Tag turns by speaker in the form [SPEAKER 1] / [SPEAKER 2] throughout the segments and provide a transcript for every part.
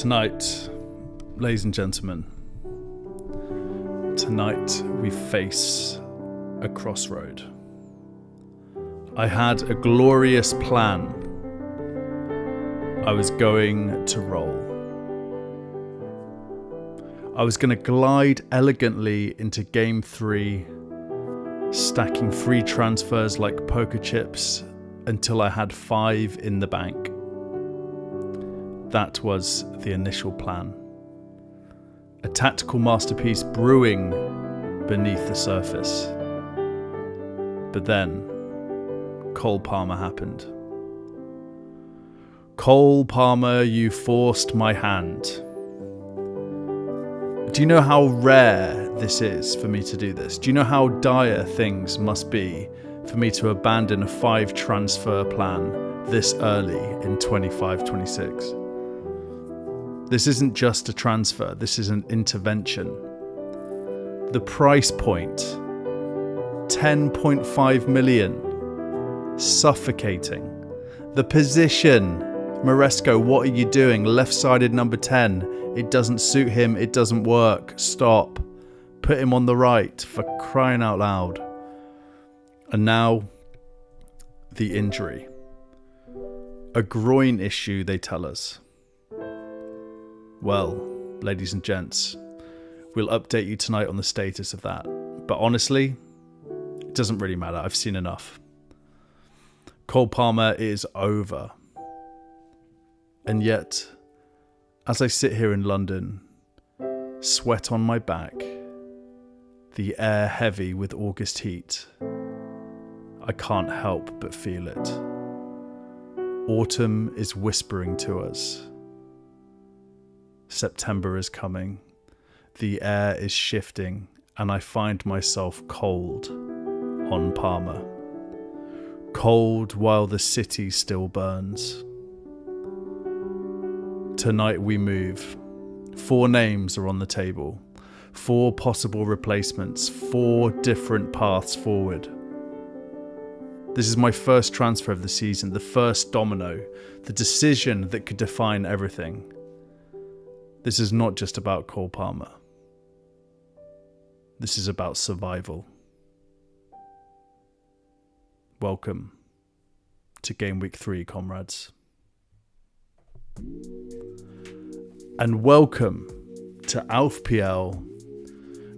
[SPEAKER 1] Tonight, ladies and gentlemen, tonight we face a crossroad. I had a glorious plan. I was going to roll. I was going to glide elegantly into game 3, stacking free transfers like poker chips until I had 5 in the bank. That was the initial plan. A tactical masterpiece brewing beneath the surface. But then, Cole Palmer happened. Cole Palmer, you forced my hand. Do you know how rare this is for me to do this? Do you know how dire things must be for me to abandon a 5 transfer plan this early in 25-26? This isn't just a transfer, this is an intervention. The price point, 10.5 million, suffocating. The position, Maresco, what are you doing? Left-sided number 10, it doesn't suit him, it doesn't work, stop. Put him on the right, for crying out loud. And now, the injury. A groin issue, they tell us. Well, ladies and gents, we'll update you tonight on the status of that. But honestly, it doesn't really matter. I've seen enough. Cole Palmer is over. And yet, as I sit here in London, sweat on my back, the air heavy with August heat, I can't help but feel it. Autumn is whispering to us. September is coming, the air is shifting, and I find myself cold on Palmer. Cold while the city still burns. Tonight we move. 4 names are on the table. 4 possible replacements, 4 different paths forward. This is my first transfer of the season, the first domino, the decision that could define everything. This is not just about Cole Palmer. This is about survival. Welcome to Game Week 3, comrades. And welcome to ALFPL,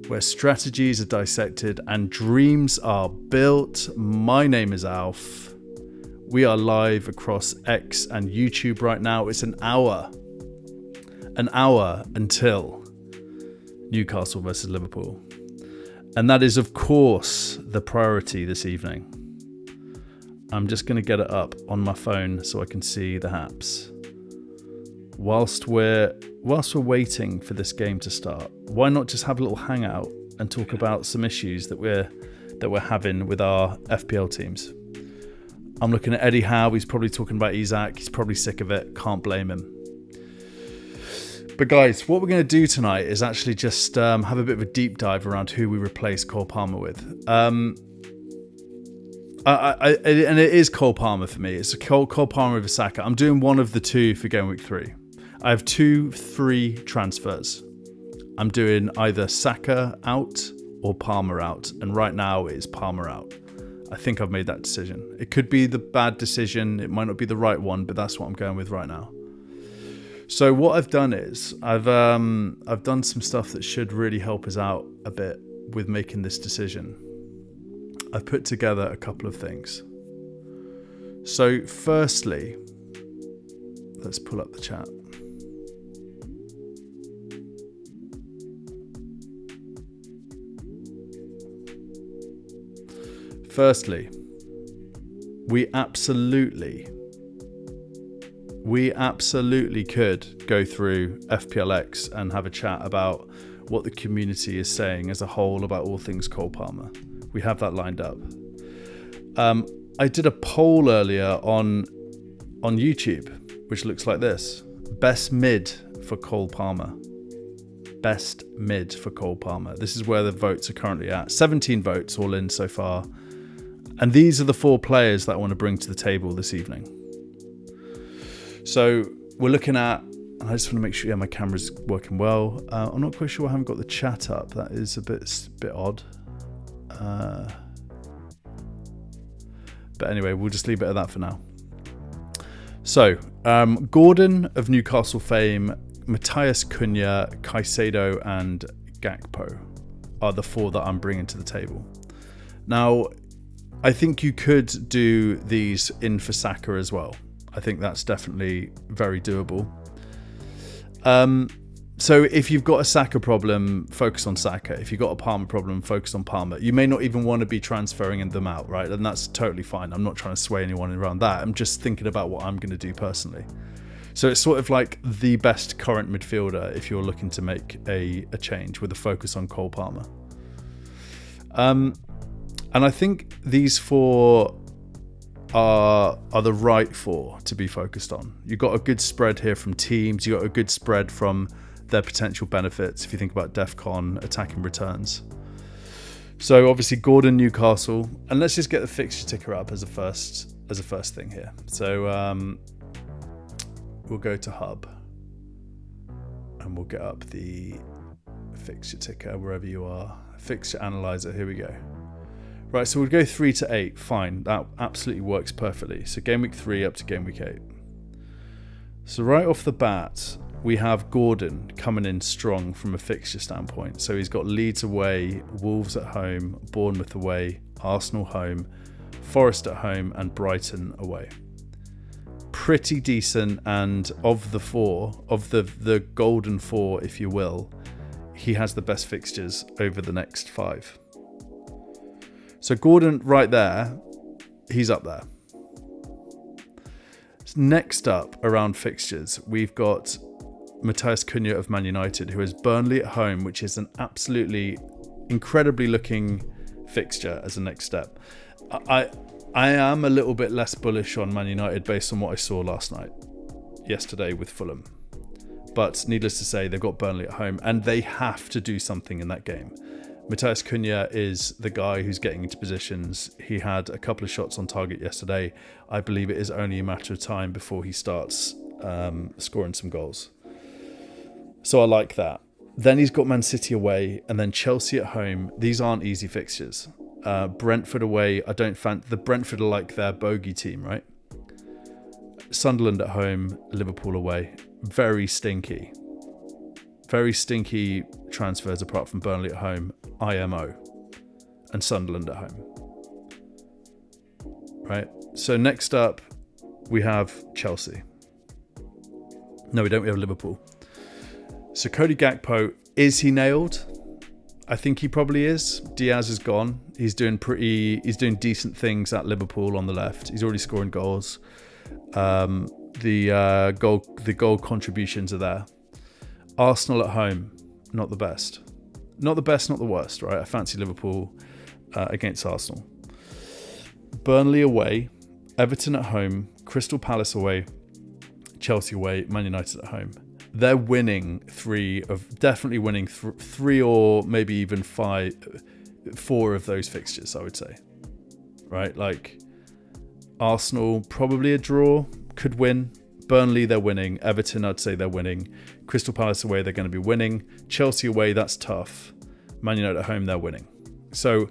[SPEAKER 1] where strategies are dissected and dreams are built. My name is Alf. We are live across X and YouTube right now. It's an hour until Newcastle versus Liverpool. And that is, of course, the priority this evening. I'm just going to get it up on my phone so I can see the haps. Whilst we're waiting for this game to start, why not just have a little hangout and talk about some issues that we're having with our FPL teams? I'm looking at Eddie Howe. He's probably talking about Isaac. He's probably sick of it. Can't blame him. But guys, what we're going to do tonight is actually just have a bit of a deep dive around who we replace Cole Palmer with. And it is Cole Palmer for me. It's a Cole Palmer over Saka. I'm doing one of the two for Game Week 3. I have 2 free transfers. I'm doing either Saka out or Palmer out. And right now it is Palmer out. I think I've made that decision. It could be the bad decision. It might not be the right one, but that's what I'm going with right now. So what I've done is I've done some stuff that should really help us out a bit with making this decision. I've put together a couple of things. So firstly, let's pull up the chat. Firstly, we absolutely could go through FPLX and have a chat about what the community is saying as a whole about all things Cole Palmer. We have that lined up. I did a poll earlier on YouTube, which looks like this. Best mid for Cole Palmer. Best mid for Cole Palmer. This is where the votes are currently at. 17 votes all in so far. And these are the 4 players that I want to bring to the table this evening. So we're looking at And I just want to make sure, my camera's working well. I'm not quite sure I haven't got the chat up. That is a bit odd. But anyway, we'll just leave it at that for now. So, Gordon of Newcastle fame, Matthias Cunha, Caicedo and Gakpo are the 4 that I'm bringing to the table. Now, I think you could do these in for Saka as well. I think that's definitely very doable. So if you've got a Saka problem, focus on Saka. If you've got a Palmer problem, focus on Palmer. You may not even want to be transferring them out, right? And that's totally fine. I'm not trying to sway anyone around that. I'm just thinking about what I'm going to do personally. So it's sort of like the best current midfielder if you're looking to make a change with a focus on Cole Palmer. And I think these 4 are the right 4 to be focused on. You've got a good spread here from teams. You've got a good spread from their potential benefits if you think about DEFCON attacking returns. So obviously Gordon, Newcastle, and let's just get the fixture ticker up as a first thing here. So we'll go to Hub and we'll get up the fixture ticker wherever you are. Fixture analyzer, here we go. Right, so we'll go 3 to 8. Fine, that absolutely works perfectly. So game week 3 up to game week 8. So right off the bat, we have Gordon coming in strong from a fixture standpoint. So he's got Leeds away, Wolves at home, Bournemouth away, Arsenal home, Forest at home, and Brighton away. Pretty decent, and of the 4, of the golden 4, if you will, he has the best fixtures over the next 5. So Gordon right there, he's up there. Next up around fixtures, we've got Matthias Cunha of Man United, who has Burnley at home, which is an absolutely incredibly looking fixture as a next step. I am a little bit less bullish on Man United based on what I saw yesterday with Fulham. But needless to say, they've got Burnley at home and they have to do something in that game. Matthias Cunha is the guy who's getting into positions. He had a couple of shots on target yesterday. I believe it is only a matter of time before he starts scoring some goals. So I like that. Then he's got Man City away and then Chelsea at home. These aren't easy fixtures. Brentford away. The Brentford are like their bogey team, right? Sunderland at home, Liverpool away. Very stinky transfers apart from Burnley at home, IMO, and Sunderland at home. Right? So next up, we have Chelsea. No, we don't. We have Liverpool. So Cody Gakpo, is he nailed? I think he probably is. Diaz is gone. He's doing decent things at Liverpool on the left. He's already scoring goals. The goal contributions are there. Arsenal at home, not the best. Not the worst, right? I fancy Liverpool against Arsenal. Burnley away, Everton at home, Crystal Palace away, Chelsea away, Man United at home. They're winning three or maybe even 4 of those fixtures, I would say. Right? Like Arsenal, probably a draw, could win. Burnley, they're winning. Everton, I'd say they're winning. Crystal Palace away, they're going to be winning. Chelsea away, that's tough. Man United at home, they're winning. So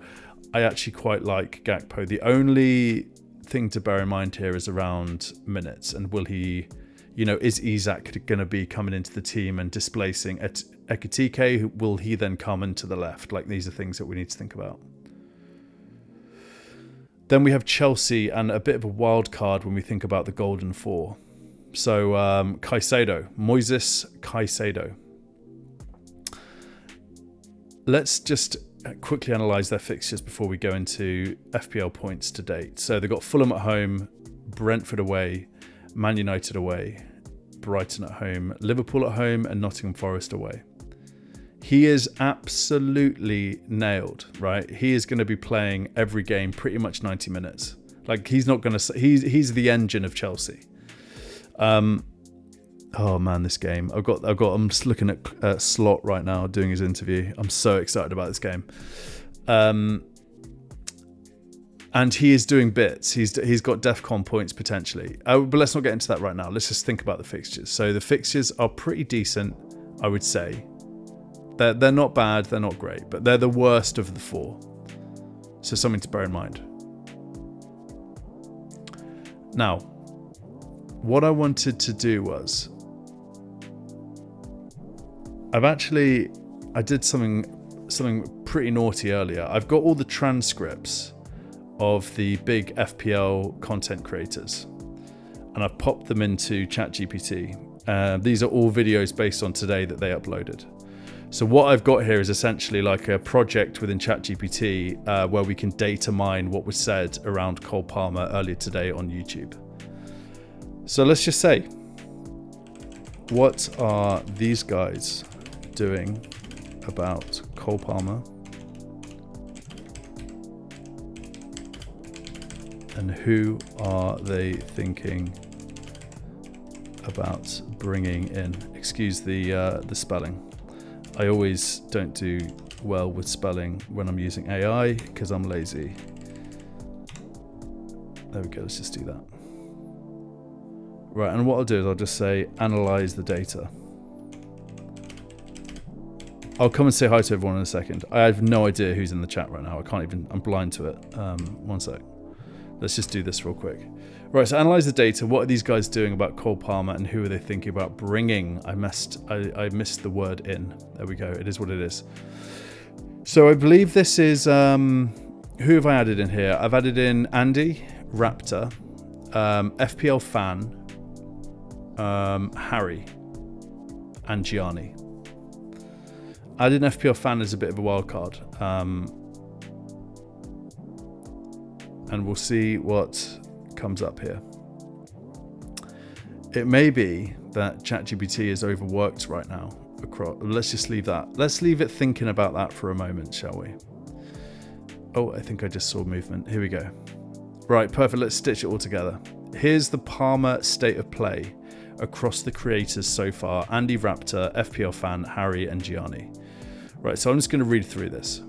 [SPEAKER 1] I actually quite like Gakpo. The only thing to bear in mind here is around minutes. And will he, is Isak going to be coming into the team and displacing Ekitike? Will he then come into the left? Like, these are things that we need to think about. Then we have Chelsea and a bit of a wild card when we think about the Golden Four. So Moises Caicedo. Let's just quickly analyse their fixtures before we go into FPL points to date. So they've got Fulham at home, Brentford away, Man United away, Brighton at home, Liverpool at home, and Nottingham Forest away. He is absolutely nailed, right? He is going to be playing every game pretty much 90 minutes. Like, he's not going to... He's the engine of Chelsea. Oh man, this game. I'm just looking at Slot right now doing his interview. I'm so excited about this game. And he is doing bits. He's got DEFCON points potentially. But let's not get into that right now. Let's just think about the fixtures. So the fixtures are pretty decent, I would say. They're not bad, they're not great, but they're the worst of the 4. So something to bear in mind. Now, what I wanted to do was, I did something pretty naughty earlier. I've got all the transcripts of the big FPL content creators, and I've popped them into ChatGPT. These are all videos based on today that they uploaded. So what I've got here is essentially like a project within ChatGPT where we can data mine what was said around Cole Palmer earlier today on YouTube. So let's just say, what are these guys doing about Cole Palmer? And who are they thinking about bringing in? Excuse the spelling. I always don't do well with spelling when I'm using AI because I'm lazy. There we go, let's just do that. Right, and what I'll do is I'll just say, analyze the data. I'll come and say hi to everyone in a second. I have no idea who's in the chat right now. I'm blind to it. One sec. Let's just do this real quick. Right, so analyze the data. What are these guys doing about Cole Palmer and who are they thinking about bringing? I missed the word in. There we go. It is what it is. So I believe this is, who have I added in here? I've added in Andy, Raptor, FPL Fan, Harry, and Gianni. Added an FPL Fan as a bit of a wild card. And we'll see what comes up here. It may be that ChatGPT is overworked right now. Let's just leave that. Let's leave it thinking about that for a moment, shall we? Oh, I think I just saw movement. Here we go. Right, perfect. Let's stitch it all together. Here's the Palmer state of play across the creators so far. Andy Raptor, FPL Fan, Harry, and Gianni. Right, so I'm just going to read through this.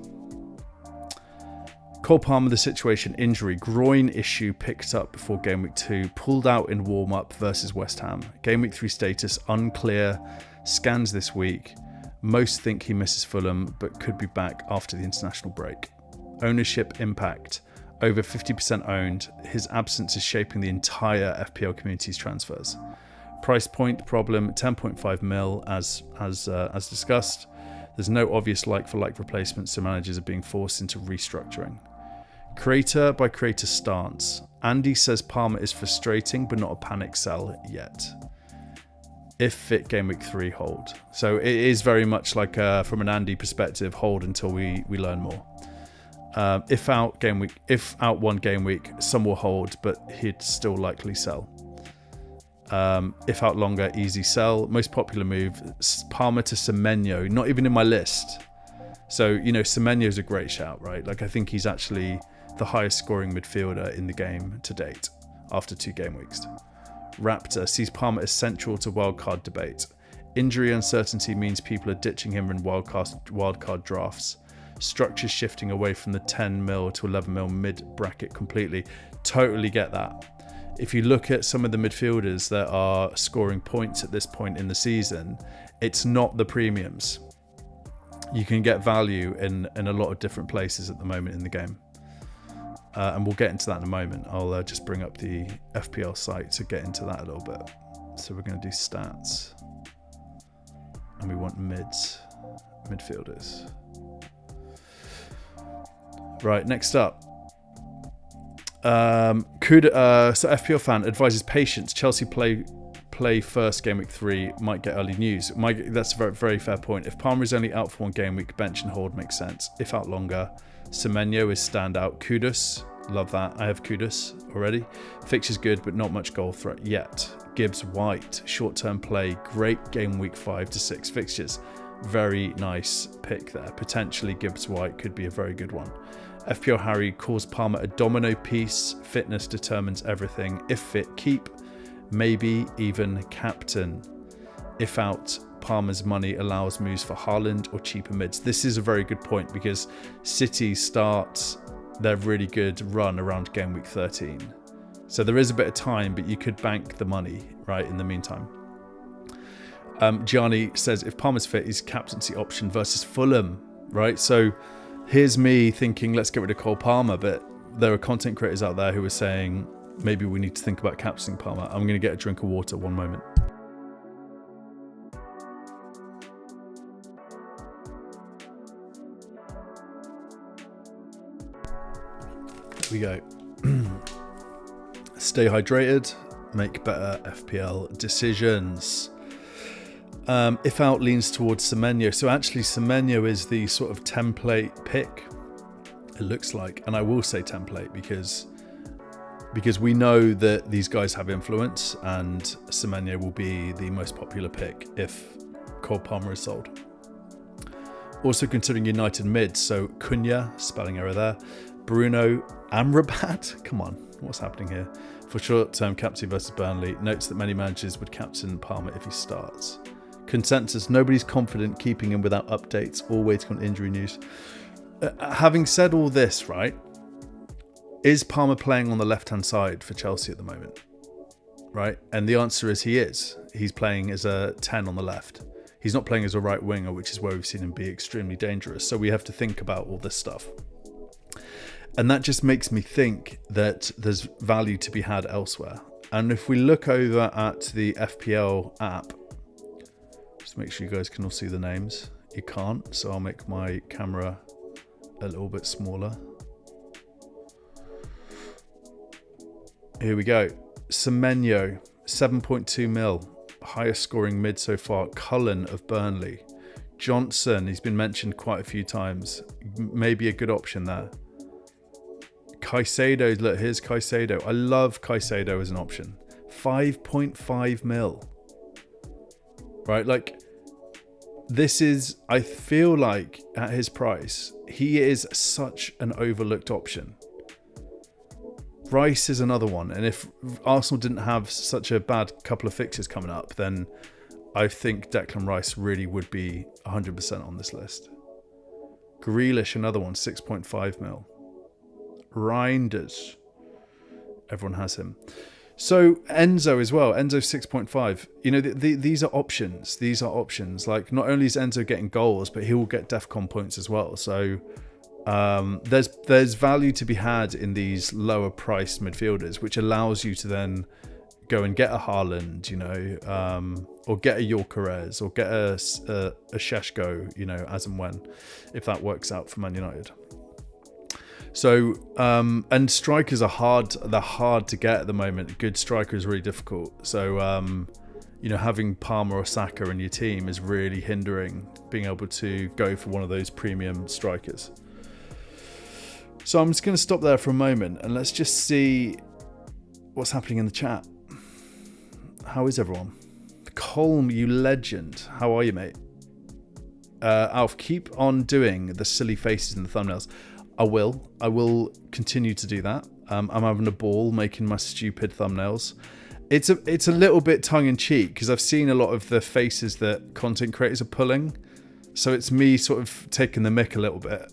[SPEAKER 1] Cole Palmer, the situation, injury, groin issue picked up before game week 2, pulled out in warm-up versus West Ham. Game week 3 status, unclear, scans this week. Most think he misses Fulham, but could be back after the international break. Ownership impact, over 50% owned. His absence is shaping the entire FPL community's transfers. Price point problem, 10.5 mil as discussed. There's no obvious like-for-like replacements, so managers are being forced into restructuring. Creator by creator stance. Andy says Palmer is frustrating, but not a panic sell yet. If fit, game week 3, hold. So it is very much like from an Andy perspective, hold until we learn more. If out one game week, some will hold, but he'd still likely sell. If out longer, easy sell. Most popular move, Palmer to Semenyo, not even in my list. So, you know, Semenyo is a great shout, right? Like, I think he's actually the highest scoring midfielder in the game to date after 2 game weeks. Raptor sees Palmer as central to wildcard debate. Injury uncertainty means people are ditching him in wildcard drafts. Structures shifting away from the 10 mil to 11 mil mid bracket completely. Totally get that. If you look at some of the midfielders that are scoring points at this point in the season, it's not the premiums. You can get value in a lot of different places at the moment in the game. And we'll get into that in a moment. I'll just bring up the FPL site to get into that a little bit. So we're going to do stats. And we want midfielders. Right, next up. So FPL Fan advises patience. Chelsea play first game week 3, might get early news. That's a very, very fair point. If Palmer is only out for 1 game week, bench and hold makes sense. If out longer, Semenyo is standout. Kudus, love that. I have Kudus already. Fixture's good, but not much goal threat yet. Gibbs White, short-term play, great game week 5 to 6 fixtures. Very nice pick there. Potentially Gibbs White could be a very good one. FPL Harry calls Palmer a domino piece. Fitness determines everything. If fit, keep. Maybe even captain. If out, Palmer's money allows moves for Haaland or cheaper mids. This is a very good point because City start their really good run around game week 13. So there is a bit of time, but you could bank the money, right, in the meantime. Gianni says, if Palmer's fit, he's captaincy option versus Fulham, right? So here's me thinking, let's get rid of Cole Palmer, but there are content creators out there who are saying, maybe we need to think about captaining Palmer. I'm going to get a drink of water, one moment. Here we go. Stay hydrated, make better FPL decisions. If out leans towards Semenyo. So actually Semenyo is the sort of template pick, it looks like. And I will say template because we know that these guys have influence, and Semenyo will be the most popular pick if Cole Palmer is sold. Also considering United mid, so Cunha, spelling error there, Bruno Amrabat, come on, what's happening here? For short-term captain versus Burnley, notes that many managers would captain Palmer if he starts. Consensus, nobody's confident keeping him without updates or waiting on injury news. Having said all this, right, is Palmer playing on the left-hand side for Chelsea at the moment? Right? And the answer is he is. He's playing as a 10 on the left. He's not playing as a right winger, which is where we've seen him be extremely dangerous. So we have to think about all this stuff. And that just makes me think that there's value to be had elsewhere. And if we look over at the FPL app, just make sure you guys can all see the names. You can't, so I'll make my camera a little bit smaller. Here we go. Semenyo, 7.2 mil. Highest scoring mid so far. Cullen of Burnley. Johnson, he's been mentioned quite a few times. Maybe a good option there. Caicedo, look, here's Caicedo. I love Caicedo as an option. 5.5 mil. Right, like, this is, I feel like at his price, he is such an overlooked option. Rice is another one, and if Arsenal didn't have such a bad couple of fixtures coming up, then I think Declan Rice really would be 100% on this list. Grealish, another one, 6.5 mil. Reinders, everyone has him. So Enzo as well, Enzo 6.5. You know, these are options. These are options. Like, not only is Enzo getting goals, but he will get DEFCON points as well. So there's value to be had in these lower priced midfielders, which allows you to then go and get a Haaland, you know, or get a Gyökeres, or get a Šeško, you know, as and when, if that works out for Man United. So, and strikers are hard. They're hard to get at the moment. Good striker is really difficult. So, you know, having Palmer or Saka in your team is really hindering being able to go for one of those premium strikers. So I'm just going to stop there for a moment and let's just see what's happening in the chat. How is everyone? Colm, you legend. How are you, mate? Alf, keep on doing the silly faces in the thumbnails. I will continue to do that. I'm having a ball making my stupid thumbnails. It's a little bit tongue-in-cheek because I've seen a lot of the faces that content creators are pulling. So it's me sort of taking the mick a little bit.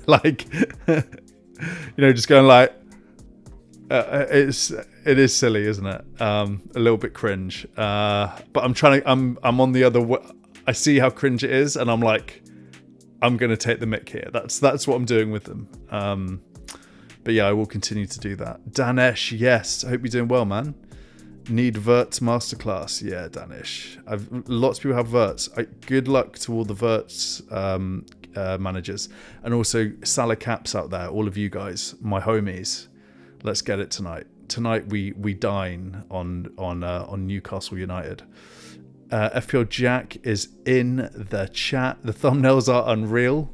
[SPEAKER 1] Like, you know, just going like, it is silly, isn't it? A little bit cringe. But I'm on the other way. I see how cringe it is and I'm like, I'm going to take the mick here. That's what I'm doing with them. But yeah, I will continue to do that. Danesh, yes. I hope you're doing well, man. Need Verts masterclass. Yeah, Danish. Lots of people have Verts. Good luck to all the Verts managers. And also Salah Caps out there. All of you guys, my homies. Let's get it tonight. Tonight we dine on Newcastle United. FPL Jack is in the chat. The thumbnails are unreal.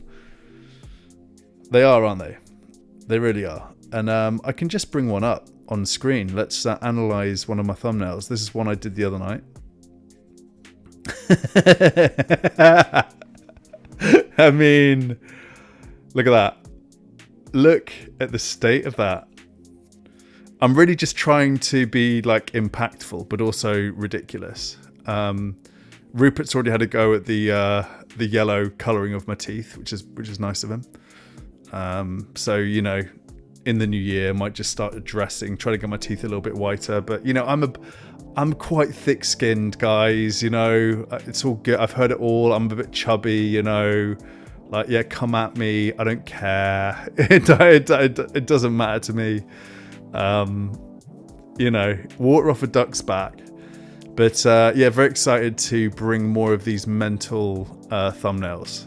[SPEAKER 1] They are, aren't they? They really are. And I can just bring one up on screen. Let's analyze one of my thumbnails. This is one I did the other night. I mean, look at that. Look at the state of that. I'm really just trying to be like impactful, but also ridiculous. Rupert's already had a go at the yellow colouring of my teeth, which is nice of him. So, you know, in the new year, I might just start addressing, try to get my teeth a little bit whiter. But, you know, I'm quite thick-skinned, guys, you know, it's all good. I've heard it all. I'm a bit chubby, you know, like, yeah, come at me. I don't care. It doesn't matter to me. You know, water off a duck's back. But yeah, very excited to bring more of these mental thumbnails.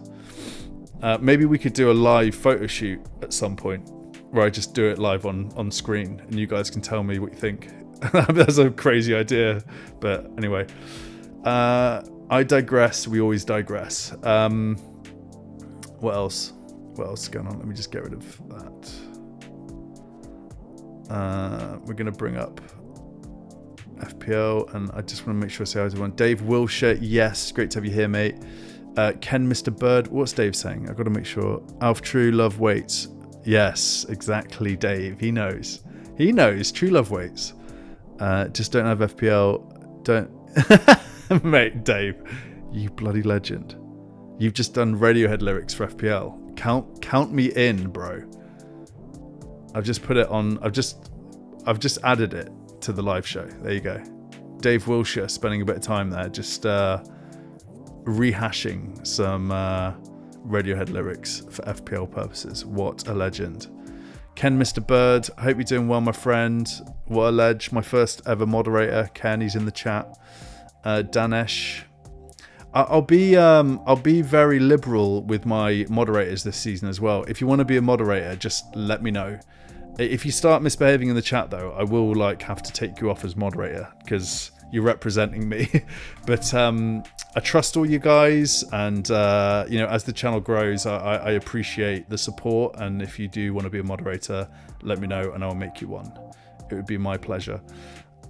[SPEAKER 1] Maybe we could do a live photo shoot at some point where I just do it live on screen and you guys can tell me what you think. That's a crazy idea. But anyway, I digress. We always digress. What else? What else is going on? Let me just get rid of that. We're going to bring up FPL, and I just want to make sure I say hi to everyone. Dave Wilshire, yes, great to have you here, mate. Ken, Mr. Bird, what's Dave saying? I've got to make sure. Alf True Love Waits, yes, exactly, Dave. He knows. True Love Waits. Just don't have FPL. Don't, mate, Dave, you bloody legend. You've just done Radiohead lyrics for FPL. Count me in, bro. I've just put it on. I've just added it to the live show. There you go. Dave Wilshire spending a bit of time there, just rehashing some Radiohead lyrics for FPL purposes. What a legend. Ken, Mr. Bird, I hope you're doing well, my friend. What a ledge. My first ever moderator. Ken, he's in the chat. Danesh. I'll be very liberal with my moderators this season as well. If you want to be a moderator, just let me know. If you start misbehaving in the chat, though, I will have to take you off as moderator because you're representing me. But I trust all you guys, and you know, as the channel grows, I appreciate the support. And if you do want to be a moderator, let me know, and I'll make you one. It would be my pleasure.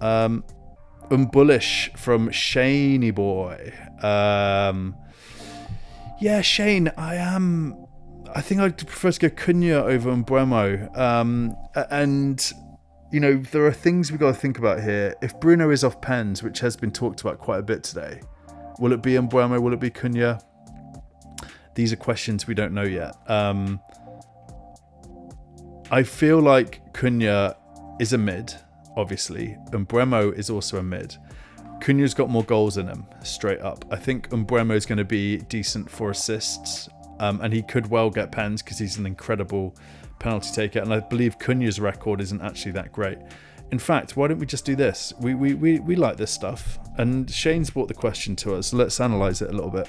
[SPEAKER 1] Bullish from Shaney boy. Yeah, Shane, I think I'd prefer to go Cunha over Mbeumo. And, you know, there are things we've got to think about here. If Bruno is off pens, which has been talked about quite a bit today, will it be Mbeumo? Will it be Cunha? These are questions we don't know yet. I feel like Cunha is a mid, obviously. Mbeumo is also a mid. Cunha's got more goals in him, straight up. I think Mbeumo is going to be decent for assists. And he could well get pens because he's an incredible penalty taker. And I believe Cunha's record isn't actually that great. In fact, why don't we just do this? We like this stuff. And Shane's brought the question to us. So let's analyze it a little bit.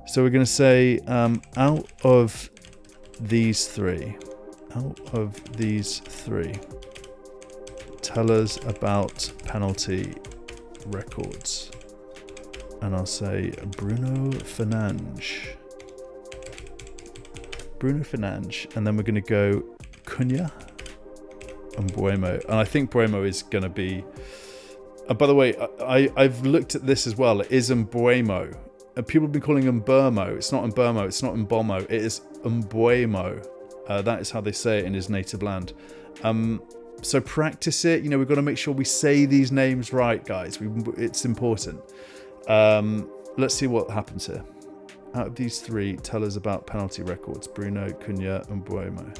[SPEAKER 1] So we're going to say, out of these three, tell us about penalty records. And I'll say Bruno Fernandes, and then we're going to go Cunha and Mbeumo. And I think Mbeumo is going to be... by the way, I've looked at this as well. It is Mbeumo. And people have been calling him Burmo. It's not Mbeumo. It's not Mbomo. It is Mbeumo. That is how they say it in his native land. So practice it. You know, we've got to make sure we say these names right, guys. It's important. Let's see what happens here. Out of these three, tell us about penalty records. Bruno, Cunha, and Mbeumo.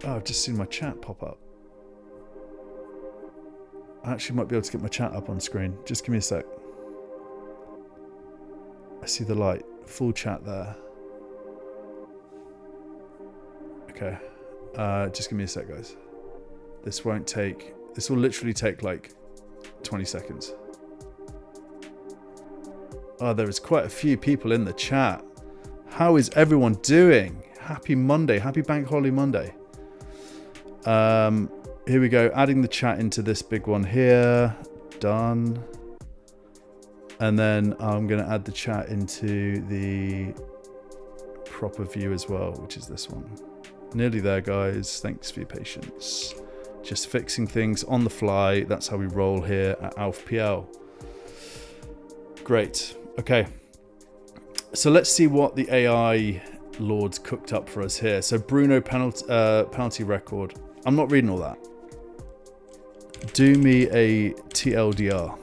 [SPEAKER 1] Oh, I've just seen my chat pop up. I actually might be able to get my chat up on screen. Just give me a sec. I see the light. Full chat there. Okay. Just give me a sec, guys. This will literally take like 20 seconds. Oh, there is quite a few people in the chat. How is everyone doing? Happy Monday. Happy Bank Holiday Monday. Here we go. Adding the chat into this big one here. Done. And then I'm going to add the chat into the proper view as well, which is this one. Nearly there, guys. Thanks for your patience. Just fixing things on the fly. That's how we roll here at ALFPL. Great. Okay. So let's see what the AI lords cooked up for us here. So Bruno penalty record. I'm not reading all that. Do me a TLDR.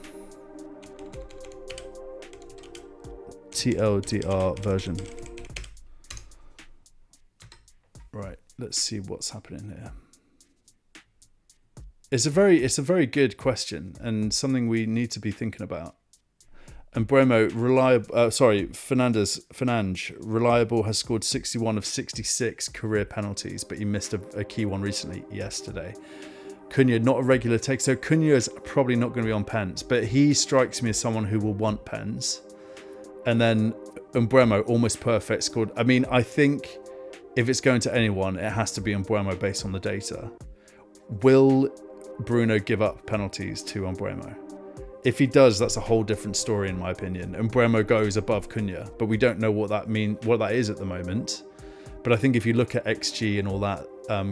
[SPEAKER 1] TLDR version. Right, let's see what's happening here. It's a very good question and something we need to be thinking about. And Bremo, Fernandes, reliable, has scored 61 of 66 career penalties, but he missed a key one recently yesterday. Cunha, not a regular take, so Cunha is probably not going to be on pens, but he strikes me as someone who will want pens. And then Mbeumo, almost perfect, scored. I mean, I think if it's going to anyone, it has to be Mbeumo based on the data. Will Bruno give up penalties to Mbeumo? If he does, that's a whole different story in my opinion. Mbeumo goes above Cunha, but we don't know what that is at the moment. But I think if you look at XG and all that,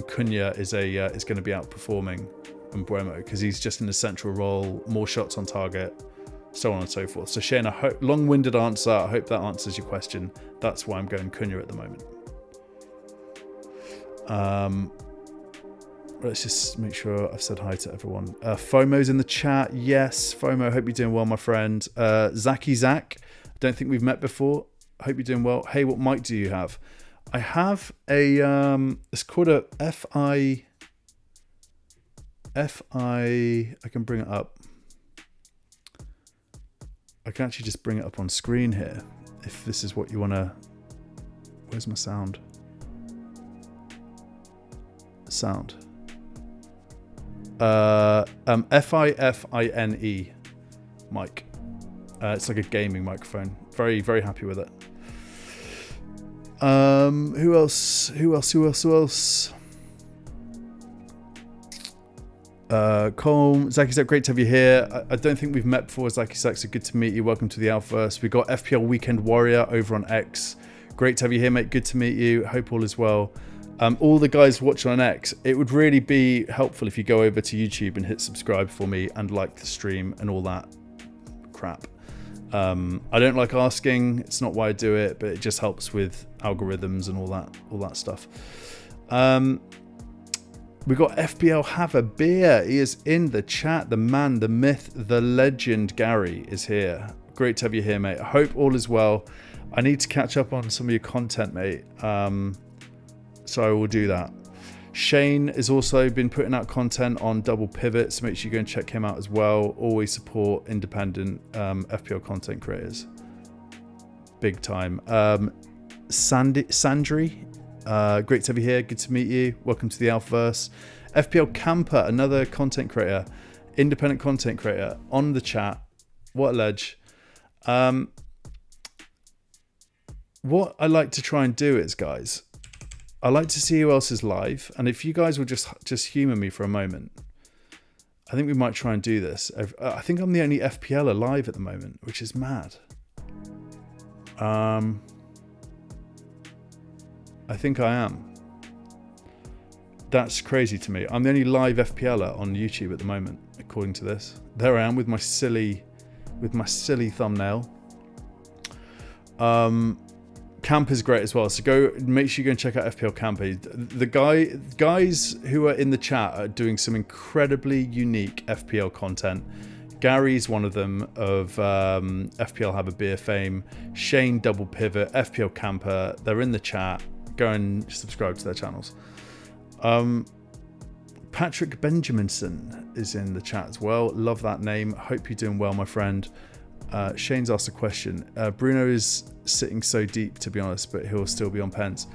[SPEAKER 1] Cunha is going to be outperforming Mbeumo because he's just in a central role, more shots on target, so on and so forth. So Shane, long-winded answer. I hope that answers your question. That's why I'm going Cunha at the moment. Let's just make sure I've said hi to everyone. FOMO's in the chat. Yes, FOMO, hope you're doing well, my friend. Zach, don't think we've met before. Hope you're doing well. Hey, what mic do you have? I have a, it's called a I can bring it up. I can actually just bring it up on screen here. If this is what you want to, where's my sound? Sound. FIFINE mic. It's like a gaming microphone. Very, very happy with it. Who else? Cole, Zaki Zach, great to have you here. I don't think we've met before, Zaki Zach, so good to meet you. Welcome to the Alphaverse. We got FPL Weekend Warrior over on X. Great to have you here, mate. Good to meet you. Hope all is well. All the guys watching on X, it would really be helpful if you go over to YouTube and hit subscribe for me and like the stream and all that crap. I don't like asking. It's not why I do it, but it just helps with algorithms and all that stuff. We got FPL Have a Beer. He is in the chat. The man, the myth, the legend, Gary is here. Great to have you here, mate. I hope all is well. I need to catch up on some of your content, mate. So I will do that. Shane has also been putting out content on Double Pivot, so make sure you go and check him out as well. Always support independent FPL content creators. Big time. Sandri, great to have you here. Good to meet you. Welcome to the Alphaverse. FPL Camper, another content creator, independent content creator on the chat. What a ledge. What I like to try and do is, guys, I like to see who else is live, and if you guys will just humour me for a moment, I think we might try and do this. I think I'm the only FPL alive at the moment, which is mad. I think I am. That's crazy to me. I'm the only live FPLer on YouTube at the moment, according to this. There I am with my silly thumbnail. Camp is great as well, so make sure you go and check out FPL Camp. The guys who are in the chat are doing some incredibly unique FPL content. Gary's one of them of FPL Have a Beer fame. Shane Double Pivot, FPL Camper, they're in the chat. Go and subscribe to their channels. Patrick Benjaminson is in the chat as well. Love that name. Hope you're doing well, my friend. Shane's asked a question. Bruno is sitting so deep, to be honest, but he'll still be on pens.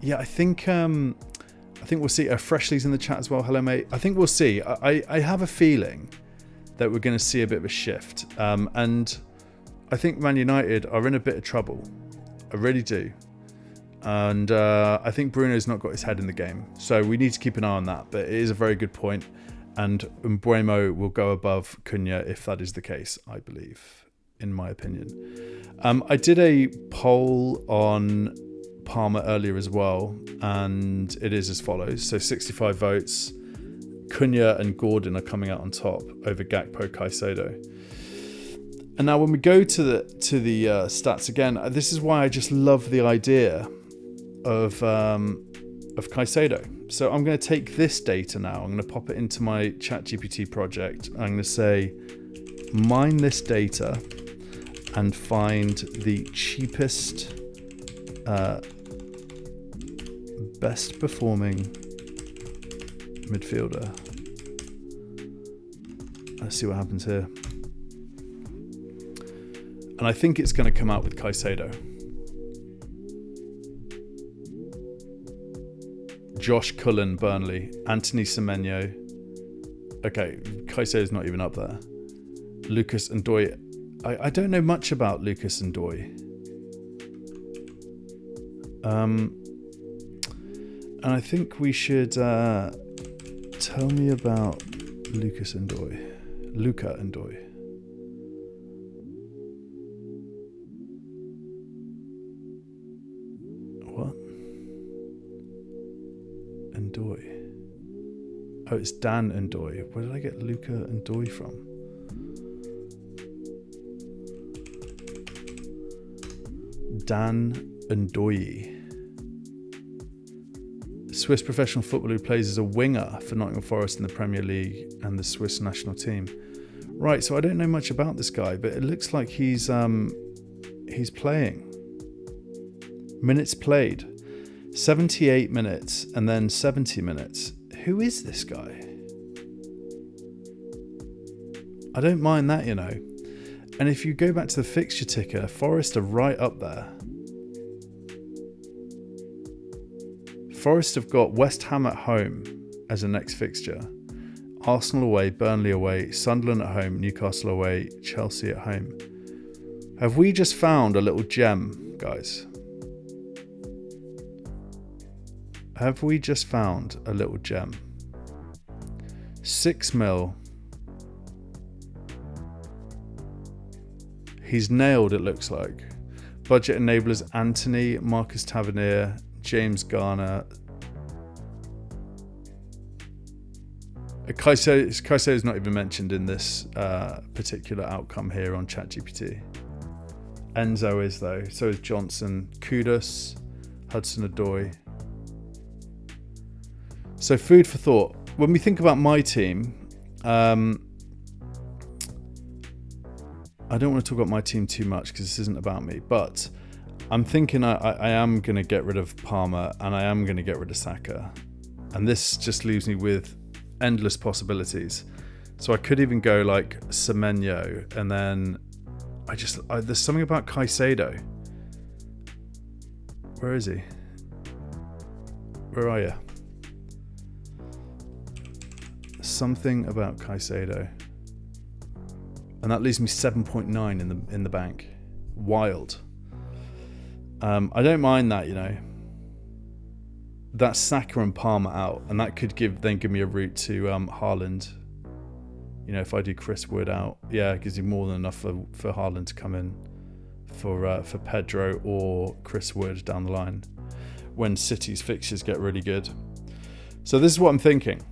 [SPEAKER 1] Yeah, I think we'll see. Freshly's in the chat as well. Hello, mate. I think we'll see. I have a feeling that we're going to see a bit of a shift. And I think Man United are in a bit of trouble. I really do. And I think Bruno's not got his head in the game. So we need to keep an eye on that. But it is a very good point. And Mbeumo will go above Cunha if that is the case, I believe, in my opinion. I did a poll on Palmer earlier as well, and it is as follows. So 65 votes. Cunha and Gordon are coming out on top over Gakpo, Caicedo. And now when we go to the stats again, this is why I just love the idea of Caicedo. So I'm going to take this data now. I'm going to pop it into my ChatGPT project. I'm going to say, mine this data. and find the cheapest, best performing midfielder. Let's see what happens here. And I think it's going to come out with Caicedo. Josh Cullen, Burnley. Anthony Semenyo. Okay, Caicedo's not even up there. Lucas Ndoye. I don't know much about Lucas Ndoye. And I think we should tell me about Lucas Ndoye. Luca Ndoye. What? Ndoye. Oh, it's Dan Ndoye. Where did I get Luca Ndoye from? Dan Ndoye. Swiss professional footballer who plays as a winger for Nottingham Forest in the Premier League and the Swiss national team. Right, so I don't know much about this guy, but it looks like he's playing. Minutes played. 78 minutes and then 70 minutes. Who is this guy? I don't mind that, you know. And if you go back to the fixture ticker, Forest are right up there. Forest have got West Ham at home as a next fixture. Arsenal away, Burnley away, Sunderland at home, Newcastle away, Chelsea at home. Have we just found a little gem, guys? Have we just found a little gem? 6 mil. He's nailed, it looks like. Budget enablers: Anthony, Marcus Tavernier, James Garner. Caicedo is not even mentioned in this particular outcome here on ChatGPT. Enzo is, though. So is Johnson. Kudus, Hudson-Odoi. So food for thought. When we think about my team, I don't want to talk about my team too much because this isn't about me, but I'm thinking I am going to get rid of Palmer and I am going to get rid of Saka. And this just leaves me with endless possibilities. So I could even go like Semenyo, and then there's something about Caicedo. Where is he? Where are you? Something about Caicedo. And that leaves me 7.9 in the bank. Wild. I don't mind that, you know. That's Saka and Palmer out, and that could give me a route to Haaland. You know, if I do Chris Wood out, yeah, it gives you more than enough for Haaland to come in for Pedro or Chris Wood down the line when City's fixtures get really good. So this is what I'm thinking.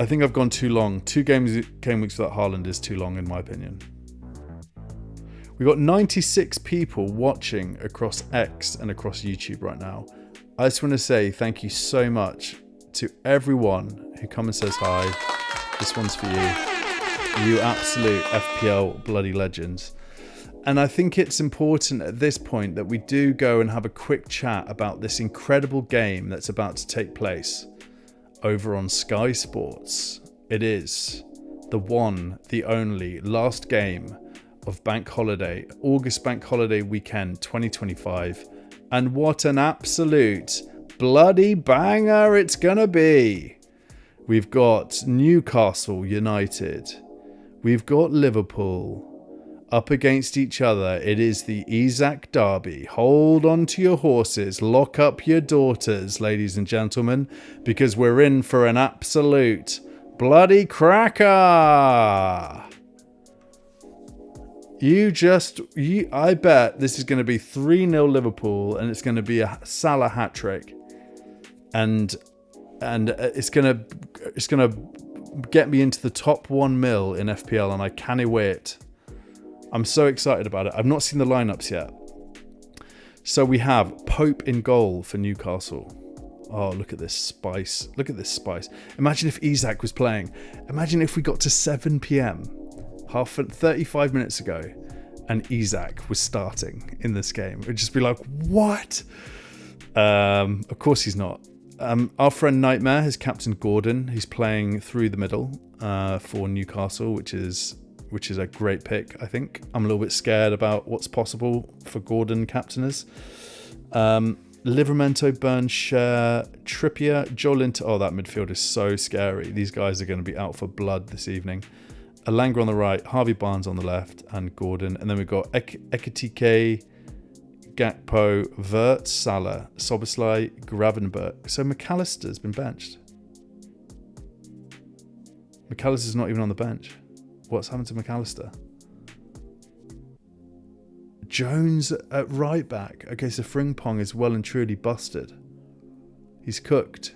[SPEAKER 1] I think I've gone too long. 2 game weeks without Haaland is too long, in my opinion. We've got 96 people watching across X and across YouTube right now. I just want to say thank you so much to everyone who come and says hi. This one's for you. You absolute FPL bloody legends. And I think it's important at this point that we do go and have a quick chat about this incredible game that's about to take place over on Sky Sports. It is the one, the only, last game of Bank Holiday, August Bank Holiday weekend 2025. And what an absolute bloody banger it's gonna be. We've got Newcastle United. We've got Liverpool up against each other. It is the Isaac Derby. Hold on to your horses. Lock up your daughters, ladies and gentlemen, because we're in for an absolute bloody cracker. I bet this is going to be 3-0 Liverpool, and it's going to be a Salah hat trick, and it's going to get me into the top 1 mil in FPL, and I can't wait. I'm so excited about it. I've not seen the lineups yet. So we have Pope in goal for Newcastle. Oh, look at this spice. Look at this spice. Imagine if Isaac was playing. Imagine if we got to 7 p.m. 35 minutes ago, and Isak was starting in this game. It would just be like, what? Of course he's not. Our friend Nightmare has captained Gordon. He's playing through the middle for Newcastle, which is a great pick, I think. I'm a little bit scared about what's possible for Gordon captainers. Livramento, Burnshare, Trippier, Joelinton. Oh, that midfield is so scary. These guys are going to be out for blood this evening. Alanga on the right, Harvey Barnes on the left, and Gordon. And then we've got Ekitike, Gakpo, Vert, Salah, Soboslai, Gravenberg. So McAllister's been benched. McAllister's not even on the bench. What's happened to McAllister? Jones at right back. Okay, so Frimpong is well and truly busted. He's cooked.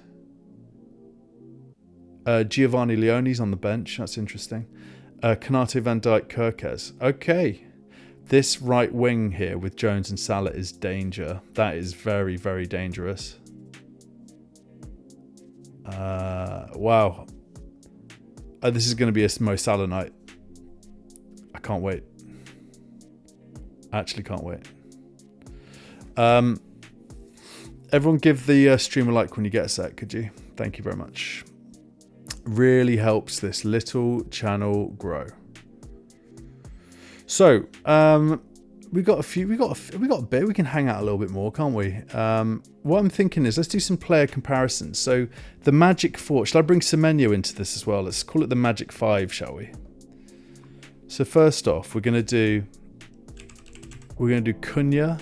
[SPEAKER 1] Giovanni Leone's on the bench. That's interesting. Konate, Van Dijk, Kirkes. Okay. This right wing here with Jones and Salah is danger. That is very, very dangerous. Wow. This is going to be a Mo Salah night. I can't wait. Actually can't wait. Everyone give the stream a like when you get a sec, could you? Thank you very much. Really helps this little channel grow. So, we got a bit. We can hang out a little bit more, can't we? What I'm thinking is let's do some player comparisons. So the Magic 4. Shall I bring Semenyo into this as well? Let's call it the Magic 5, shall we? So first off, we're gonna do Cunha.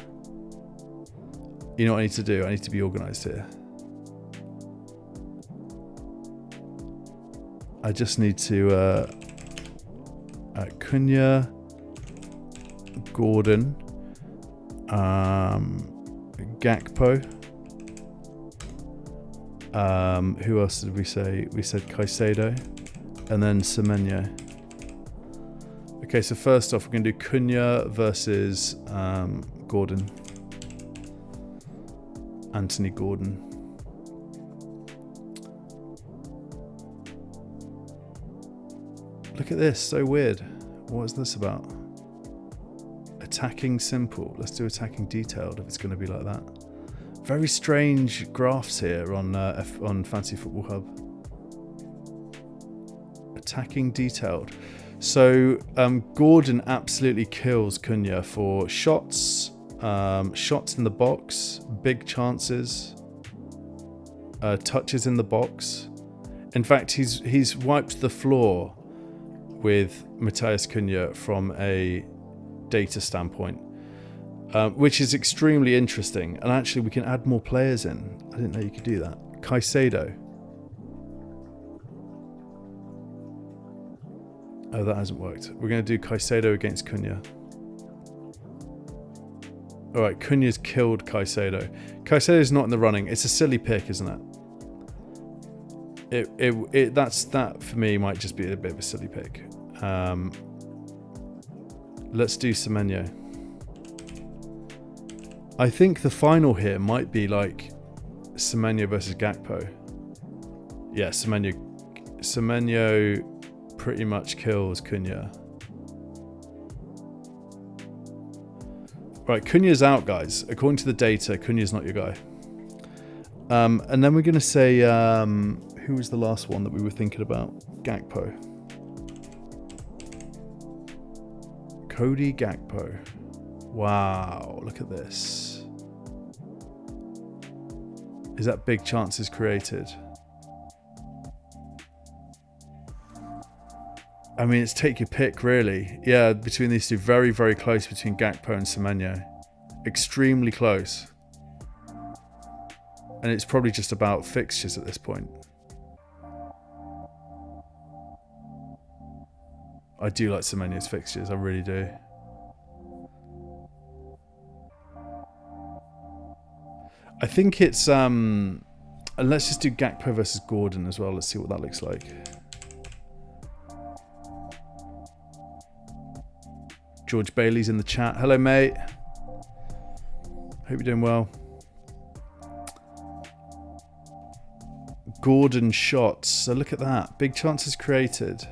[SPEAKER 1] You know what I need to do? I need to be organised here. I just need to Cunha, Gordon, Gakpo. Who else did we say? We said Caicedo, and then Semenyo. Okay, so first off, we're going to do Cunha versus Gordon. Anthony Gordon. Look at this, so weird. What is this about? Attacking simple. Let's do attacking detailed if it's going to be like that. Very strange graphs here on Fantasy Football Hub. Attacking detailed. So Gordon absolutely kills Cunha for shots, shots in the box, big chances, touches in the box. In fact, he's wiped the floor with Matheus Cunha from a data standpoint, which is extremely interesting. And actually, we can add more players in. I didn't know you could do that. Caicedo. Oh, that hasn't worked. We're going to do Caicedo against Cunha. All right, Cunha's killed Caicedo. Caicedo's not in the running. It's a silly pick, isn't it? That for me might just be a bit of a silly pick. Let's do Semenyo. I think the final here might be like Semenyo versus Gakpo. Yeah, Semenyo pretty much kills Cunha. Right, Cunha's out, guys. According to the data, Cunha's not your guy. And then we're going to say, who was the last one that we were thinking about? Gakpo. Cody Gakpo. Wow, look at this. Is that big chances created? I mean, it's take your pick, really. Yeah, between these two, very, very close between Gakpo and Semenyo. Extremely close. And it's probably just about fixtures at this point. I do like Semenyo's fixtures, I really do. I think it's... and let's just do Gakpo versus Gordon as well. Let's see what that looks like. George Bailey's in the chat. Hello, mate. Hope you're doing well. Gordon shots. So look at that. Big chances created.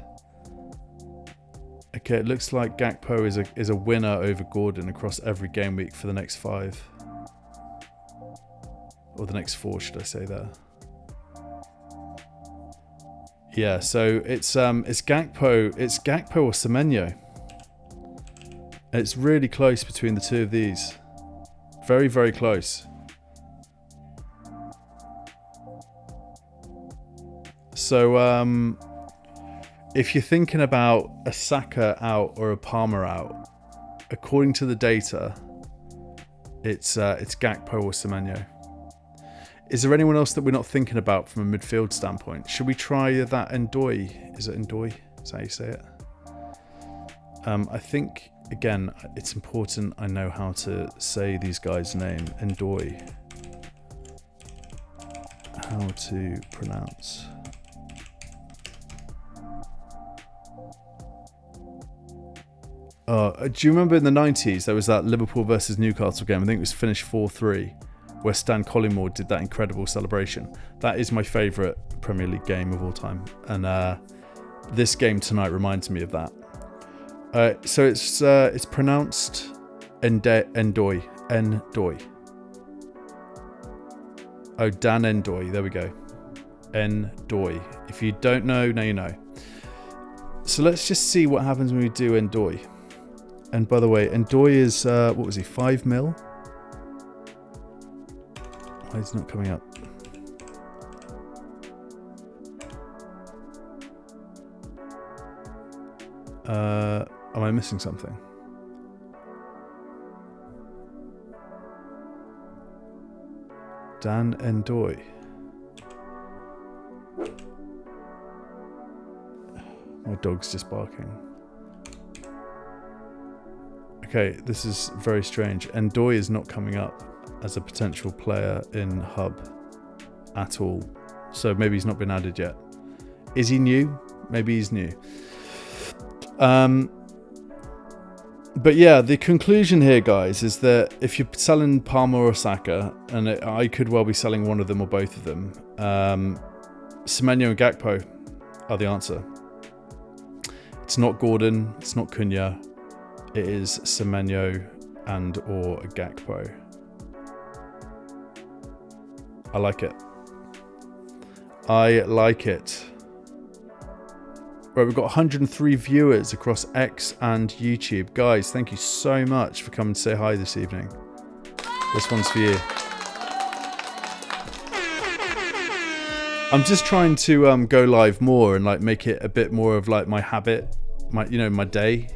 [SPEAKER 1] Okay, it looks like Gakpo is a winner over Gordon across every game week for the next 5. Or the next 4, should I say there. Yeah, so it's Gakpo or Semenyo. It's really close between the two of these. Very, very close. So if you're thinking about a Saka out or a Palmer out, according to the data, it's Gakpo or Semenyo. Is there anyone else that we're not thinking about from a midfield standpoint? Should we try that Ndoye? Is it Ndoye? Is that how you say it? I think, again, it's important I know how to say these guys' name. Ndoye. How to pronounce. Do you remember in the 90s there was that Liverpool versus Newcastle game? I think it was finished 4-3. Where Stan Collymore did that incredible celebration. That is my favourite Premier League game of all time. And this game tonight reminds me of that. So it's pronounced Ndoye. Ndoye. Oh, Dan Ndoye. There we go. Ndoye. If you don't know, now you know. So let's just see what happens when we do Ndoye. And by the way, Ndoye is, what was he, 5 mil? Why is it not coming up? Am I missing something? Dan Ndoye. My dog's just barking. Okay, this is very strange. Ndoye is not coming up as a potential player in Hub at all. So maybe he's not been added yet. Is he new? Maybe he's new. But yeah, the conclusion here, guys, is that if you're selling Palmer or Saka, and I could well be selling one of them or both of them, Semenyo and Gakpo are the answer. It's not Gordon, it's not Cunha, it is Semenyo and or Gakpo. I like it. I like it. Right, we've got 103 viewers across X and YouTube. Guys, thank you so much for coming to say hi this evening. This one's for you. I'm just trying to go live more and like make it a bit more of like my habit, my day.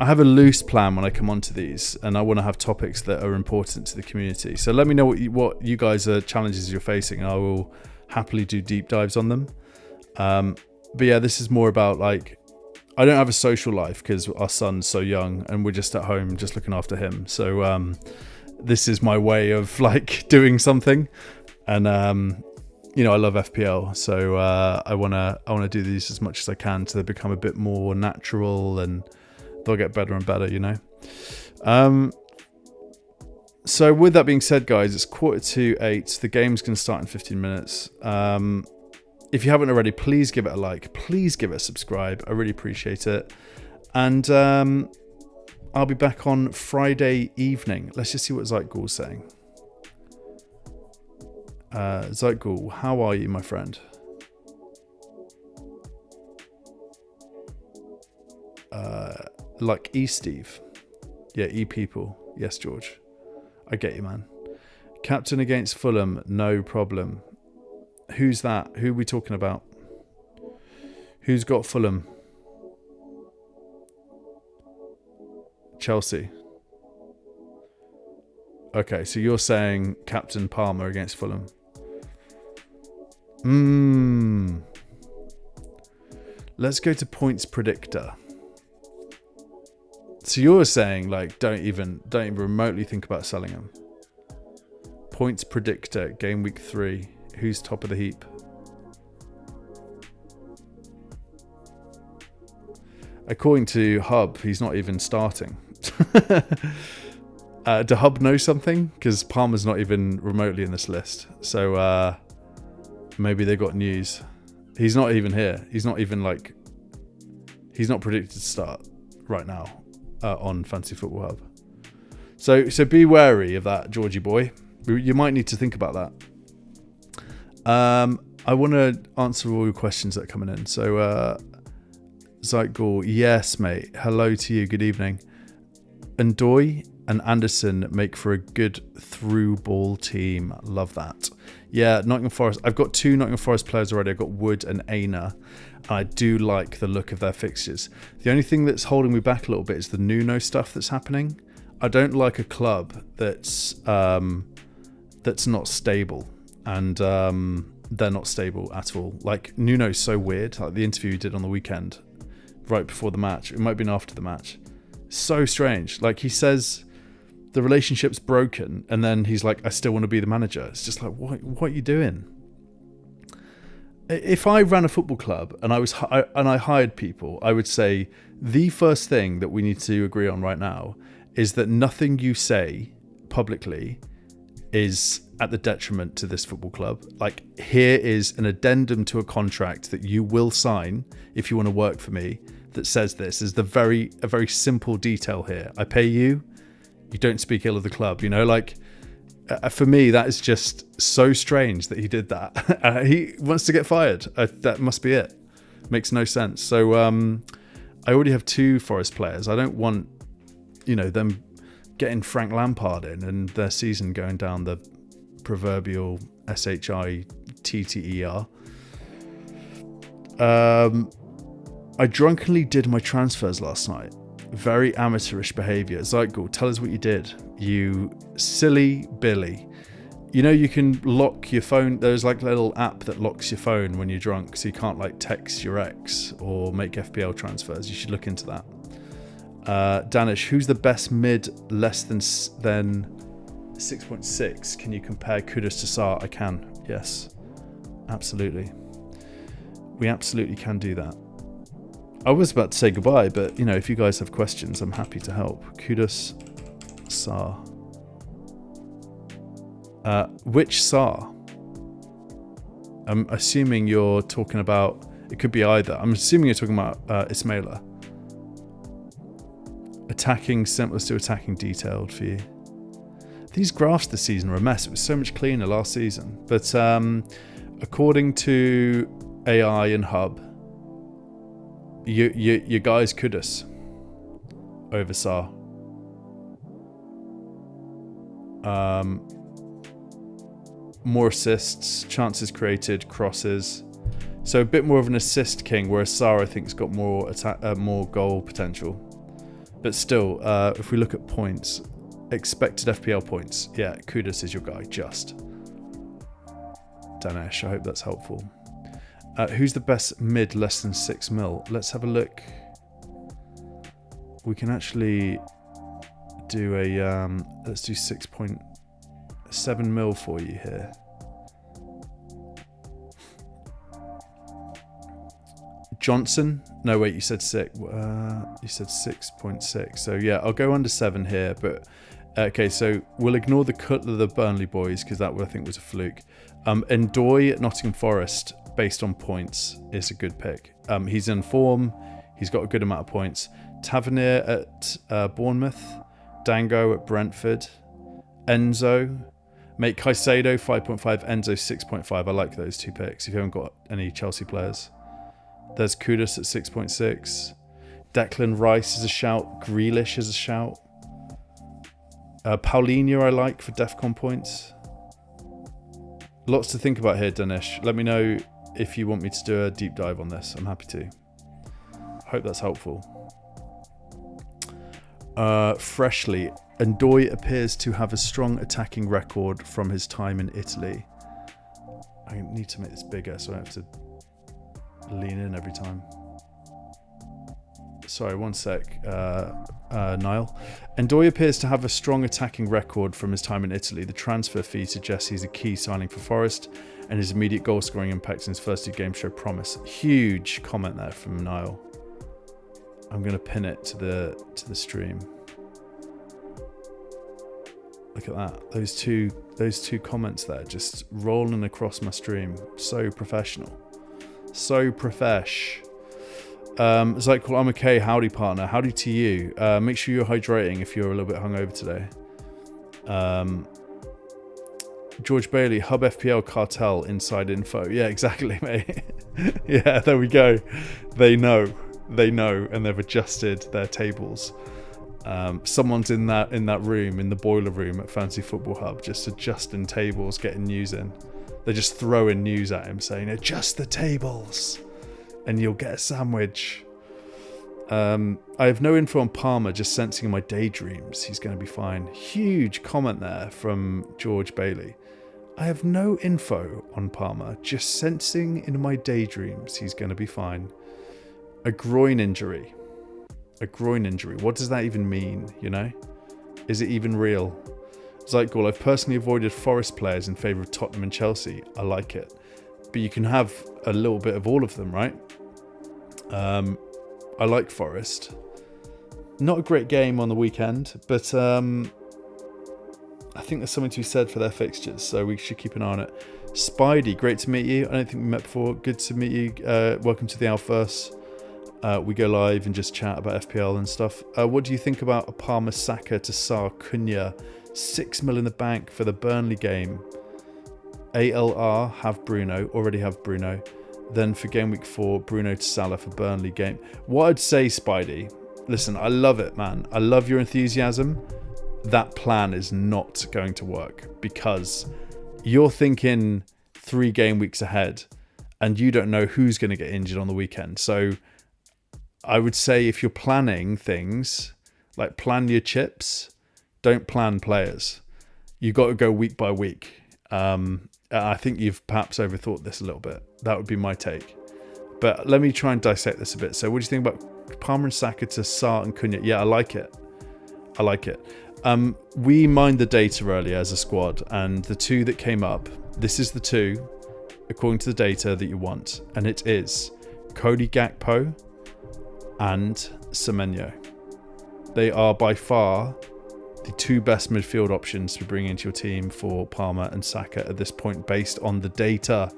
[SPEAKER 1] I have a loose plan when I come onto these, and I want to have topics that are important to the community. So let me know what you guys are challenges you're facing, and I will happily do deep dives on them. But yeah, this is more about like, I don't have a social life because our son's so young and we're just at home just looking after him. So this is my way of like doing something, and I love FPL, so I wanna do these as much as I can to become a bit more natural, and they'll get better and better, So with that being said, guys, it's 7:45. The game's going to start in 15 minutes. If you haven't already, please give it a like. Please give it a subscribe. I really appreciate it. And I'll be back on Friday evening. Let's just see what Zeitgul's saying. Zeitgul, how are you, my friend? Like E-Steve. Yeah, E-People. Yes, George. I get you, man. Captain against Fulham, no problem. Who's that? Who are we talking about? Who's got Fulham? Chelsea. Okay, so you're saying Captain Palmer against Fulham. Let's go to points predictor. So you're saying like don't even remotely think about selling him. Points predictor, game week 3. Who's top of the heap? According to Hub, he's not even starting. Do Hub know something? Because Palmer's not even remotely in this list. So maybe they got news. He's not even here. He's not even like He's not predicted to start right now on Fantasy Football Hub. So be wary of that, Georgie boy. You might need to think about that. I want to answer all your questions that are coming in. So, Zeitgall, yes, mate. Hello to you. Good evening. Ndoye and Anderson make for a good through ball team. Love that. Yeah, Nottingham Forest. I've got 2 Nottingham Forest players already. I've got Wood and Aina. I do like the look of their fixtures. The only thing that's holding me back a little bit is the Nuno stuff that's happening. I don't like a club that's not stable, and they're not stable at all. Like, Nuno's so weird. Like the interview he did on the weekend, right before the match. It might have been after the match. So strange. Like, he says the relationship's broken, and then he's like, I still want to be the manager. It's just like, what are you doing? If I ran a football club and I hired people, I would say the first thing that we need to agree on right now is that nothing you say publicly is at the detriment to this football club. Like, here is an addendum to a contract that you will sign if you want to work for me that says this. Is a very simple detail here. I pay you, you don't speak ill of the club. Like, for me, that is just so strange that he did that. He wants to get fired. That must be it. Makes no sense. So I already have 2 Forest players. I don't want, them getting Frank Lampard in and their season going down the proverbial SHITTER. I drunkenly did my transfers last night. Very amateurish behaviour. Zeitgall, tell us what you did. You silly Billy. You can lock your phone. There's like a little app that locks your phone when you're drunk, so you can't like text your ex or make FPL transfers. You should look into that. Danish, who's the best mid less than 6.6? Can you compare Kudus to Sarr? I can. Yes, absolutely. We absolutely can do that. I was about to say goodbye, but if you guys have questions, I'm happy to help. Kudus, Sarr. Which Sarr? I'm assuming you're talking about. It could be either. I'm assuming you're talking about Ismaila. Attacking, simple. Let's do attacking detailed for you. These graphs this season are a mess. It was so much cleaner last season. But according to AI and Hub, your guys Kudus over Sarr. More assists, chances created, crosses. So a bit more of an assist king, whereas Sarr I think has got more more goal potential. But still, if we look at points, expected FPL points, yeah, Kudus is your guy. Just Danesh, I hope that's helpful. Who's the best mid less than 6 mil? Let's have a look. We can actually do a let's do 6.7 mil for you here. Johnson? No, wait, you said 6. You said 6.6. So yeah, I'll go under 7 here. But okay, so we'll ignore the cut of the Burnley boys because that I think was a fluke. Ndoye at Nottingham Forest, based on points, is a good pick. He's in form. He's got a good amount of points. Tavernier at Bournemouth. Dango at Brentford. Enzo. Mate, Caicedo 5.5. Enzo 6.5. I like those 2 picks if you haven't got any Chelsea players. There's Kudus at 6.6. Declan Rice is a shout. Grealish is a shout. Paulinho I like for Defcon points. Lots to think about here, Danish. Let me know if you want me to do a deep dive on this. I'm happy to. Hope that's helpful. Freshly, Ndoye appears to have a strong attacking record from his time in Italy. I need to make this bigger so I have to lean in every time. Sorry, one sec, Niall. Ndoye appears to have a strong attacking record from his time in Italy. The transfer fee suggests he's a key signing for Forest, and his immediate goal-scoring impact in his first 2 games show promise. Huge comment there from Niall. I'm going to pin it to the stream. Look at that. Those two comments there just rolling across my stream. So professional. So profesh. It's like, well, I'm okay. Howdy, partner. Howdy to you. Make sure you're hydrating if you're a little bit hungover today. George Bailey, Hub FPL Cartel Inside Info. Yeah, exactly, mate. Yeah, there we go. They know, and they've adjusted their tables. Someone's in that room, in the boiler room at Fantasy Football Hub, just adjusting tables, getting news in. They're just throwing news at him, saying, adjust the tables, and you'll get a sandwich. I have no info on Palmer, just sensing in my daydreams he's going to be fine. Huge comment there from George Bailey. I have no info on Palmer, just sensing in my daydreams he's going to be fine. A groin injury. What does that even mean, you know? Is it even real? Zeitgall, I've personally avoided Forest players in favour of Tottenham and Chelsea. I like it. But you can have a little bit of all of them, right? I like Forest. Not a great game on the weekend, but I think there's something to be said for their fixtures, so we should keep an eye on it. Spidey, great to meet you. I don't think we met before. Good to meet you. Welcome to the ALFPL. We go live and just chat about FPL and stuff. What do you think about a Palmer Saka to Sarr Cunha? 6 mil in the bank for the Burnley game. ALR already have Bruno. Then for game week 4, Bruno to Salah for Burnley game. What I'd say, Spidey, listen, I love it, man. I love your enthusiasm. That plan is not going to work because you're thinking 3 game weeks ahead and you don't know who's going to get injured on the weekend. So I would say if you're planning things, like plan your chips, don't plan players. You've got to go week by week. I think you've perhaps overthought this a little bit. That would be my take. But let me try and dissect this a bit. So what do you think about Palmer and Saka to Sarr and Cunha? Yeah, I like it. We mined the data earlier as a squad, and the 2 that came up, this is the 2, according to the data, that you want. And it is Cody Gakpo and Semenyo. They are by far the 2 best midfield options to bring into your team for Palmer and Saka at this point based on the data.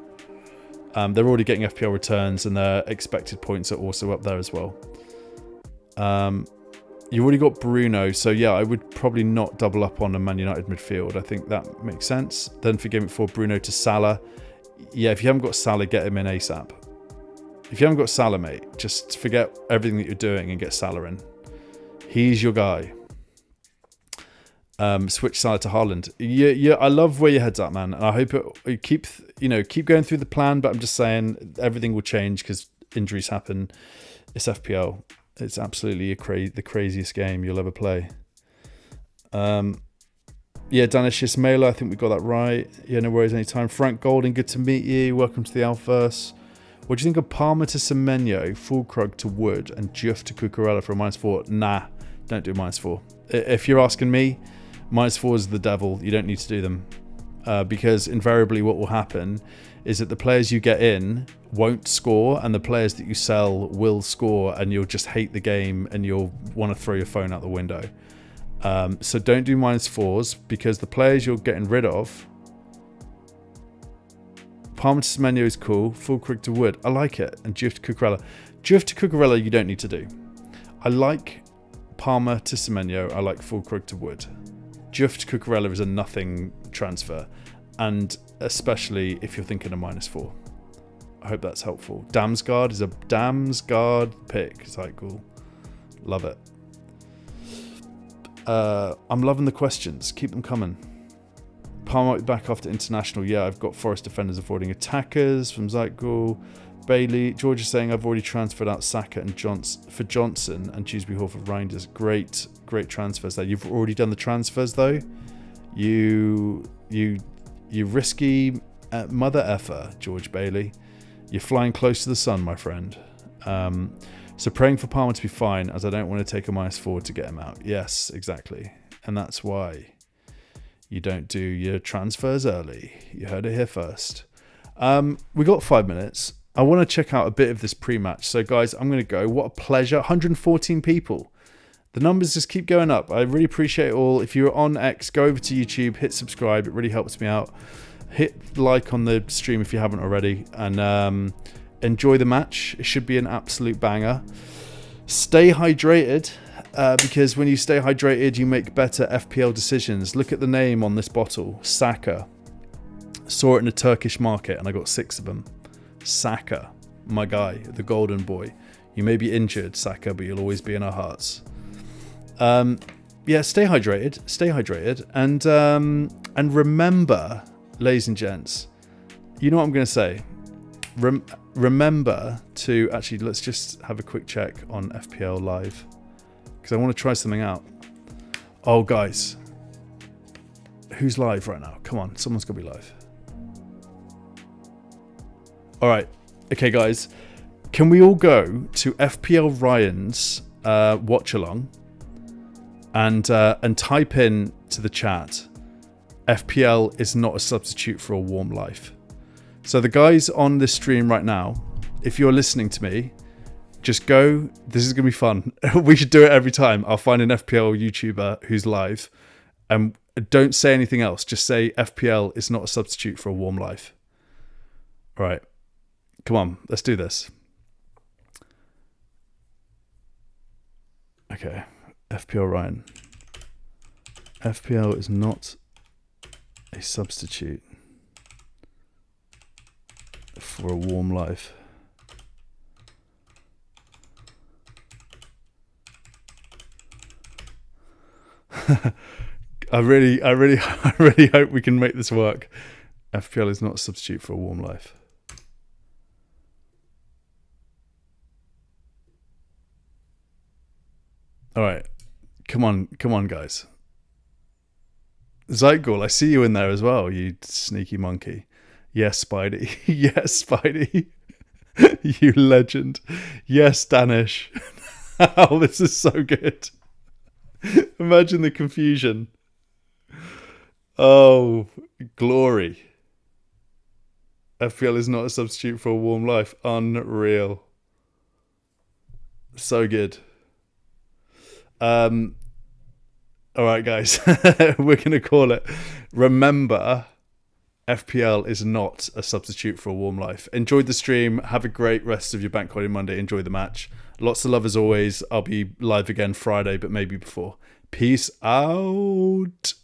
[SPEAKER 1] They're already getting FPL returns and their expected points are also up there as well. You already got Bruno, so yeah, I would probably not double up on a Man United midfield. I think that makes sense. Then for game 4, Bruno to Salah. Yeah, if you haven't got Salah, get him in ASAP. If you haven't got Salah, mate, just forget everything that you're doing and get Salah in. He's your guy. Switch Salah to Haaland. Yeah, I love where your head's at, man. And I hope you keep going through the plan. But I'm just saying everything will change because injuries happen. It's FPL. It's absolutely the craziest game you'll ever play. Yeah, Danish Ismaila, I think we got that right. Yeah, no worries anytime. Frank Golding, good to meet you. Welcome to the ALFPL. What do you think of Palmer to Semenyo, Fulkrug to Wood, and Juff to Cucurella for a -4? Nah, don't do -4. If you're asking me, -4 is the devil. You don't need to do them. Because invariably what will happen is that the players you get in won't score and the players that you sell will score and you'll just hate the game and you'll want to throw your phone out the window. So don't do -4s because the players you're getting rid of. Palmer to Semenyo is cool. Fulkrug to Wood. I like it. And Juff to Cucurella. Juff to Cucurella you don't need to do. I like Palmer to Semenyo. I like Fulkrug to Wood. Juff to Cucurella is a nothing transfer, and especially if you're thinking a -4. I hope that's helpful. Damsgaard is a Damsgaard pick. It's like cool. Love it. I'm loving the questions. Keep them coming. Palmer might be back after international. Yeah, I've got Forest defenders avoiding attackers from Zeitgall. Bailey. George is saying I've already transferred out Saka and Johnson and Dewsbury Hall for Reinders. Great transfers there. You've already done the transfers though. You risky mother effer, George Bailey. You're flying close to the sun, my friend. So praying for Palmer to be fine, as I don't want to take a -4 to get him out. Yes, exactly. And that's why you don't do your transfers early. You heard it here first. We got 5 minutes. I want to check out a bit of this pre-match. So guys, I'm going to go. What a pleasure. 114 people. The numbers just keep going up. I really appreciate it all. If you're on X, go over to YouTube, hit subscribe. It really helps me out. Hit like on the stream if you haven't already. And enjoy the match. It should be an absolute banger. Stay hydrated, because when you stay hydrated, you make better FPL decisions. Look at the name on this bottle, Saka. Saw it in a Turkish market and I got 6 of them. Saka, my guy, the golden boy. You may be injured, Saka, but you'll always be in our hearts. Yeah, stay hydrated, and remember, ladies and gents, you know what I'm going to say. Remember to actually, let's just have a quick check on FPL Live, because I want to try something out. Oh, guys, who's live right now? Come on, someone's got to be live. All right, okay, guys, can we all go to FPL Ryan's watch along and type in to the chat, FPL is not a substitute for a warm life. So the guys on this stream right now, if you're listening to me, just go. This is going to be fun. We should do it every time. I'll find an FPL YouTuber who's live, and don't say anything else. Just say FPL is not a substitute for a warm life. All right. Come on. Let's do this. Okay. FPL Ryan. FPL is not a substitute for a warm life. I really hope we can make this work. FPL is not a substitute for a warm life. All right. Come on, guys. Zytgul, I see you in there as well, you sneaky monkey. Yes, Spidey. Yes, Spidey. You legend. Yes, Danish. Oh, this is so good. Imagine the confusion. Oh, glory. FPL is not a substitute for a warm life. Unreal. So good. All right, guys. We're going to call it. Remember, FPL is not a substitute for a warm life. Enjoy the stream. Have a great rest of your Bank Holiday Monday. Enjoy the match. Lots of love as always. I'll be live again Friday, but maybe before. Peace out.